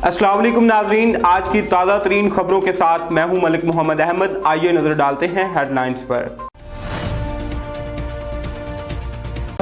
अस्सलाम वालेकुम नाजरीन, आज की ताज़ा तरीन खबरों के साथ मैं हूं मलिक मोहम्मद अहमद। आइए नजर डालते हैं हेडलाइंस पर।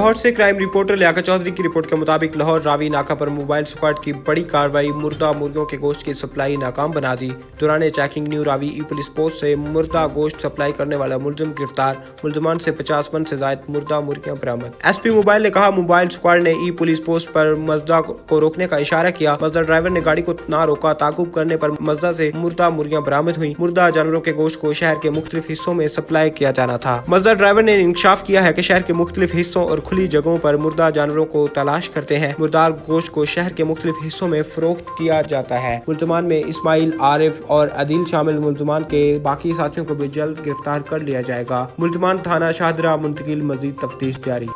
लाहौर से क्राइम रिपोर्टर लियाकत चौधरी की रिपोर्ट के मुताबिक लाहौर रावी नाका पर मोबाइल स्क्वाड की बड़ी कार्रवाई, मुर्दा मुर्गियों के गोश्त की सप्लाई नाकाम बना दी। दौरान चेकिंग न्यू रावी ई पुलिस पोस्ट से मुर्दा गोश्त सप्लाई करने वाला मुलजिम गिरफ्तार, मुलजमान से 50 मन से ज्यादा मुर्दा मुर्गियां बरामद। एसपी मोबाइल ने कहा, मोबाइल स्क्वाड ने ई पुलिस पोस्ट पर मजदा को रोकने का इशारा किया। मजदा ड्राइवर ने गाड़ी को ना रोका, ताकुब करने पर मजदा से मुर्दा मुर्गियां बरामद हुई। मुर्दा जानवरों के गोश्त को शहर के मुख्तलिफ हिस्सों में सप्लाई किया जाना था। मजदा ड्राइवर ने इंकशाफ किया है कि शहर के मुख्तलिफ हिस्सों और खुली जगहों पर मुर्दा जानवरों को तलाश करते हैं। मुर्दार गोश्त को शहर के मुख्तलिफ हिस्सों में फरोख्त किया जाता है। मुलजमान में इस्माइल, आरिफ और अदील शामिल। मुलजमान के बाकी साथियों को भी जल्द गिरफ्तार कर लिया जाएगा। मुलजमान थाना शाहदरा मुंतकिल, मजीद तफ्तीश जारी।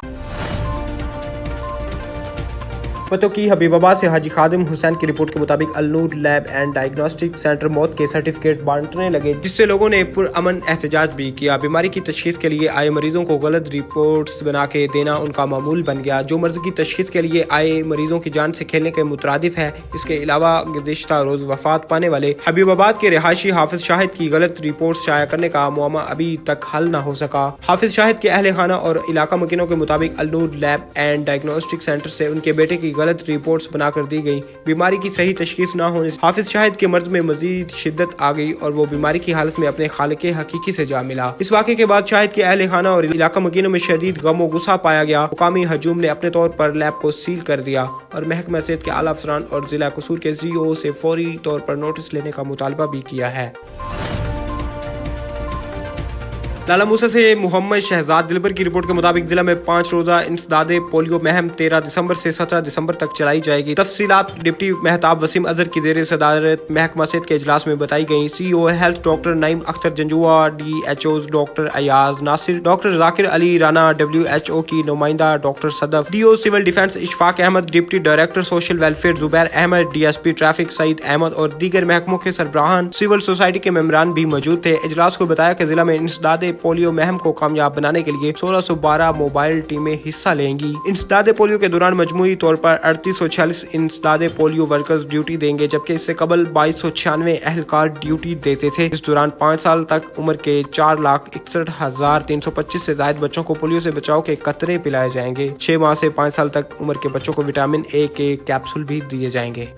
पतों की हबीबाबाद से हाजी खादिम हुसैन की रिपोर्ट के मुताबिक Alnoor lab and diagnostic centre मौत के सर्टिफिकेट बांटने लगे, जिससे लोगों ने पुरअमन एहतजाज भी किया। बीमारी की तशखीस के लिए आए मरीजों को गलत रिपोर्ट्स बना के देना उनका मामूल बन गया। जो मर्ज की तशखीस के लिए आए मरीजों की जान से खेलने के मुतरादिफ है। इसके अलावा गुज़िश्ता रोज वफात पाने वाले हबीबाबाद के रिहायशी हाफिज शाहिद की गलत रिपोर्ट शाया करने का मुआमा अभी तक हल न हो सका। हाफिज शाहिद के अहले खाना और इलाका मकीनों के मुताबिक Alnoor lab and diagnostic centre से उनके बेटे की गलत रिपोर्ट्स बनाकर दी गई। बीमारी की सही तशखीस न होने से हाफिज शाहिद के मर्ज में मजीद शिद्दत आ गई और वो बीमारी की हालत में अपने खालिक हकीकी से जा मिला। इस वाक़े के बाद शाहिद के अहले खाना और इलाका मकीनों में शदीद गम व गुस्सा पाया गया। मुकामी हजूम ने अपने तौर पर लैब को सील कर दिया और महकमा सेहत के आला अफसरान और जिला कसूर के CEO से फौरी तौर पर नोटिस लेने का मुतालबा भी किया है। लाला मूसा से मोहम्मद शहजाद दिलबर की रिपोर्ट के मुताबिक जिला में 5 रोजा इंसदादे पोलियो मुहिम 13 दिसंबर से 17 दिसंबर तक चलाई जाएगी। तफसीलात डिप्टी महताब वसीम अजहर की जेर सदारत महकमा सेहत के इजलास में बताई गई। CEO health doctor Naeem Akhtar Janjua, DHOs doctor Ayaz Nasir, doctor Zakir Ali Rana, WHO की नुमाइंदा doctor Sadaf, DO civil defence Ishfaq Ahmad, deputy director social welfare Zubair Ahmad, DSP traffic Saeed Ahmad और दीगर महकमों के सरबराहान, सिविल सोसाइटी के मेंबरान भी मौजूद थे। इजलास को बताया कि जिला में इंसदादे पोलियो मुहिम को कामयाब बनाने के लिए 1612 मोबाइल टीमें हिस्सा लेंगी। इंसदादे पोलियो के दौरान मजमूई तौर पर 3846 इंसदादे पोलियो वर्कर्स ड्यूटी देंगे, जबकि इससे कबल 2296 अहलकार ड्यूटी देते थे। इस दौरान 5 साल तक उम्र के 4,61,325 से ज्यादा बच्चों को पोलियो से बचाव के कतरे पिलाए जाएंगे। 6 माह से 5 साल तक उम्र के बच्चों को विटामिन A के कैप्सूल भी दिए जाएंगे।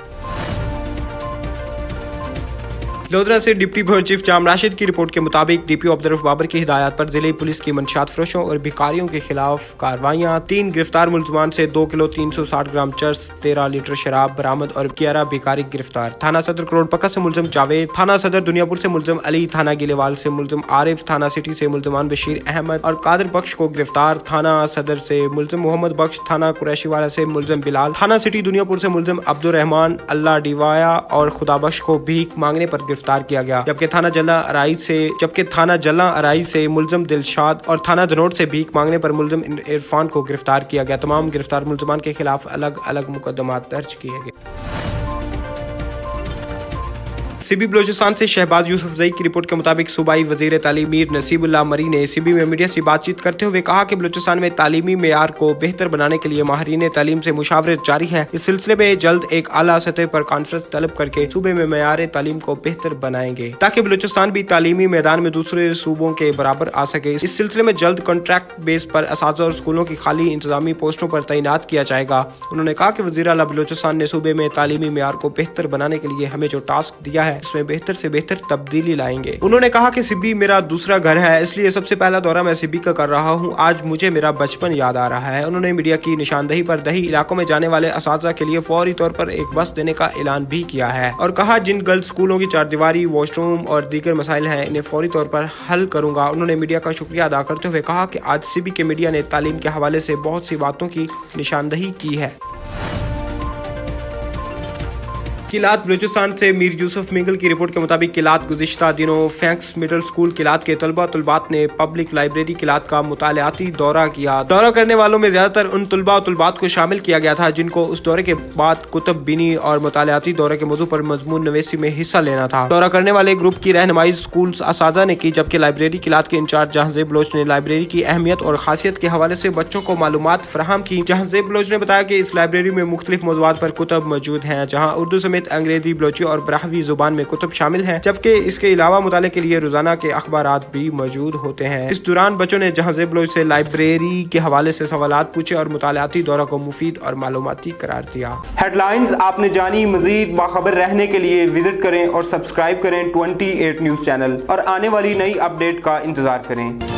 लोधरा से डिप्टी ब्यूरो चीफ जाम राशिद की रिपोर्ट के मुताबिक DPO अब्दुर्रऊफ बाबर की हिदायत पर जिले पुलिस की मंशियात फरोशों और भिखारियों के खिलाफ कार्रवाइयां। 3 गिरफ्तार मुलजमान से 2 किलो 360 ग्राम चर्स, 13 लीटर शराब बरामद और 11 भिखारी गिरफ्तार। थाना सदर करोड़पक्का से मुलजिम जावेद, थाना सदर दुनियापुर से मुलजिम अली, थाना गिलेवाल से मुलजिम आरिफ, थाना सिटी से मुलजमान बशीर अहमद और कादिर बख्श को गिरफ्तार। थाना सदर से मुलजिम मोहम्मद बख्श, थाना कुरैशी वाला से मुलजिम बिलाल, थाना सिटी दुनियापुर से मुलजिम अब्दुल रहमान, अल्लाह डिवाया और खुदा बख्श को भीख मांगने पर गिरफ्तार किया गया। जबकि थाना जल्ला अराई से मुलजिम दिलशाद और थाना धनोट से भीख मांगने पर मुलजिम इरफान को गिरफ्तार किया गया। तमाम गिरफ्तार मुलजमान के खिलाफ अलग अलग मुकदमात दर्ज किए गए। CB बलोचिस्तान से शहबाज यूसुफ जई की रिपोर्ट के मुताबिक सूबाई वजीर तालीम मीर नसीबुल्लाह मरी ने CB में मीडिया से बातचीत करते हुए कहा कि बलोचिस्तान में तालीमी मेयार को बेहतर बनाने के लिए माहिरीन तालीम से मुशावरत जारी है। इस सिलसिले में जल्द एक आला सतह पर कॉन्फ्रेंस तलब करके सूबे में मेयार तालीम को बेहतर बनाएंगे, ताकि बलोचिस्तान भी तालीमी मैदान में दूसरे सूबों के बराबर आ सके। इस सिलसिले में जल्द कॉन्ट्रैक्ट बेस पर असातिज़ा और स्कूलों की खाली इंतजामी पोस्टों पर तैनात किया जाएगा। उन्होंने कहा कि वज़ीर आला बलोचिस्तान ने सूबे में तालीमी मेयार को बेहतर बनाने के लिए हमें जो टास्क दिया है इसमें बेहतर से बेहतर तब्दीली लाएंगे। उन्होंने कहा कि CB मेरा दूसरा घर है, इसलिए सबसे पहला दौरा मैं CB का कर रहा हूं। आज मुझे मेरा बचपन याद आ रहा है। उन्होंने मीडिया की निशानदही पर दही इलाकों में जाने वाले असातिज़ा के लिए फौरी तौर पर एक बस देने का ऐलान भी किया है और कहा जिन गर्ल्स स्कूलों की 4 दीवारी, वॉशरूम और दीगर मसाइल हैं इन्हें फौरी तौर पर हल करूंगा। उन्होंने मीडिया का शुक्रिया अदा करते हुए कहा कि आज CB के मीडिया ने तालीम के हवाले से बहुत सी बातों की निशानदही की है। किलात बलूचिस्तान से मीर यूसुफ मिंगल की रिपोर्ट के मुताबिक किलात गुज़िश्ता दिनों फैंक्स मिडिल स्कूल किलात के तलबात ने पब्लिक लाइब्रेरी किलात का मुतालियाती दौरा किया। दौरा करने वालों में ज्यादातर उन तलबात को शामिल किया गया था जिनको उस दौरे के बाद कुतुब बिनी और मुतालियाती दौरे के मौजू पर मजमून नवेसी में हिस्सा लेना था। दौरा करने वाले ग्रुप की रहनुमाई स्कूल असातिज़ा ने की, जबकि लाइब्रेरी किलात के इंचार्ज जहांजेब बलोच ने लाइब्रेरी की अहमियत और खासियत के हवाले से बच्चों को मालूमात फराहम की। जहांजेब बलोच ने बताया कि इस लाइब्रेरी में मुख्तलिफ मौज़ूआत पर कुतुब मौजूद हैं, जहाँ उर्दू समेत समेत अंग्रेजी, बलोची और ब्राह्वी जुबान में कुतुब शामिल हैं, जबकि इसके अलावा मुताले के लिए रोजाना के अखबारात भी मौजूद होते हैं। इस दौरान बच्चों ने जहाज़े बलोच से लाइब्रेरी के हवाले से सवालात पूछे और मुतालाती दौरा को मुफीद और मालूमाती करार दिया। हेडलाइंस आपने जानी, मजीद बाखबर रहने के लिए विजिट करें और सब्सक्राइब करें 28 न्यूज़ चैनल और आने वाली नई अपडेट का इंतजार करें।